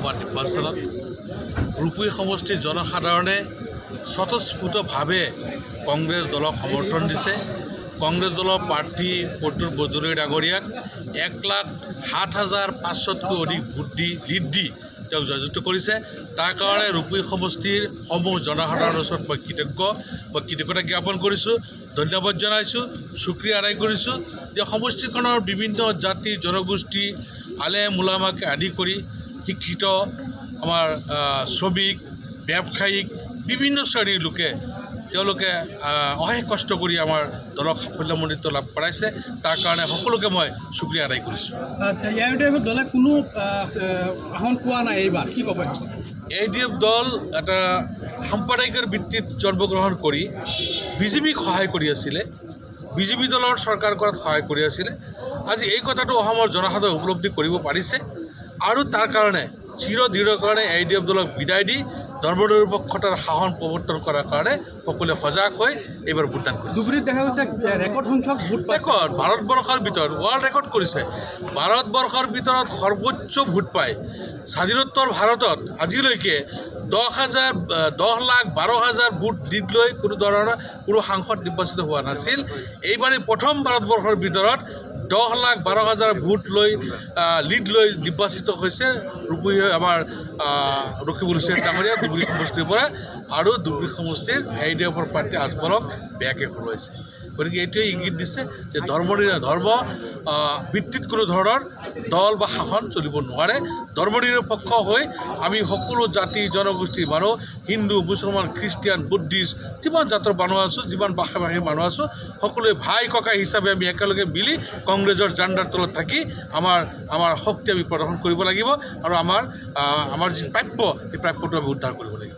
লোকসভা নিৰ্বাচনত ৰূপহী সমষ্টিৰ জনসাধাৰণে স্বতঃস্ফূৰ্তভাৱে কংগ্ৰেছ দলক সমৰ্থন দিছে। কংগ্ৰেছ দলৰ প্ৰাৰ্থী প্ৰদ্যুৎ বৰদলৈ ডাঙৰীয়াক 1,07,500তকৈ অধিক ভোট দি লিড দি তেওঁক জয়যুক্ত কৰিছে। তাৰ কাৰণে ৰূপহী সমষ্টিৰ সমূহ জনসাধাৰণৰ ওচৰত মই কৃতজ্ঞতা জ্ঞাপন কৰিছোঁ, ধন্যবাদ জনাইছোঁ, শুক্ৰিয়া আদায় কৰিছোঁ যে সমষ্টিখনৰ বিভিন্ন জাতি জনগোষ্ঠী আলেম ওলামাকে আদি কৰি শিক্ষিত আমাৰ শ্ৰমিক ব্যৱসায়িক বিভিন্ন শ্ৰেণীৰ লোকে তেওঁলোকে অশেষ কষ্ট কৰি আমাৰ দলক সাফল্যমণ্ডিত লাভ কৰাইছে। তাৰ কাৰণে সকলোকে মই শুক্ৰিয়া আদায় কৰিছোঁ। দলে কোনো আসন পোৱা নাই এইবাৰ, কি ক'ব? ADF দল এটা সাম্প্ৰদায়িকৰ ভিত্তিত জন্মগ্ৰহণ কৰি বিজেপিক সহায় কৰি আছিলে, বিজেপি দলৰ চৰকাৰ কৰাত সহায় কৰি আছিলে। আজি এই কথাটো অসমৰ জনসাধাৰণে উপলব্ধি কৰিব পাৰিছে আৰু তাৰ কাৰণে চিৰদৃঢ়ৰ কাৰণে ADF দলক বিদায় দি ধৰ্মনিৰপেক্ষতাৰ শাসন প্ৰৱৰ্তন কৰাৰ কাৰণে সকলোৱে সজাগ হৈ এইবাৰ ভোটদান কৰিছে। ধুবুৰীত দেখা গৈছে ৰেকৰ্ড সংখ্যক ভোট ৰেকৰ্ড ভাৰতবৰ্ষৰ ভিতৰত ৱৰ্ল্ড ৰেকৰ্ড কৰিছে। ভাৰতবৰ্ষৰ ভিতৰত সৰ্বোচ্চ ভোট পায় স্বাধীনোত্তৰ ভাৰতত আজিলৈকে 10,12,000 ভোট লিড লৈ কোনো ধৰণৰ কোনো সাংসদ নিৰ্বাচিত হোৱা নাছিল। এইবাৰেই প্ৰথম ভাৰতবৰ্ষৰ ভিতৰত 10,12,000 ভোট লৈ লিড লৈ নিৰ্বাচিত হৈছে ৰূপহী আমাৰ ৰকিবুল হুছেইন ডাঙৰীয়া ধুবুৰী সমষ্টিৰ পৰা, আৰু ধুবুৰী সমষ্টিৰ ADFৰ প্ৰাৰ্থী আজমলক বেয়াকৈ হৰুৱাইছে। গতিকে এইটোৱে ইংগিত দিছে যে ধৰ্ম ভিত্তিত কোনো ধৰণৰ দল বা শাসন চলিব নোৱাৰে। ধৰ্মনিৰপেক্ষ হৈ আমি সকলো জাতি জনগোষ্ঠীৰ মানুহ, হিন্দু মুছলমান খ্ৰীষ্টিয়ান বুদ্ধিষ্ট যিমান জাতৰ মানুহ আছোঁ, যিমান ভাষা ভাষীৰ মানুহ আছোঁ, সকলোৱে ভাই ককাই হিচাপে আমি একেলগে মিলি কংগ্ৰেছৰ জাণ্ডাৰ তলত থাকি আমাৰ শক্তি আমি প্ৰদৰ্শন কৰিব লাগিব আৰু আমাৰ যি প্ৰাপ্য সেই প্ৰাপ্যটো আমি উদ্ধাৰ কৰিব লাগিব।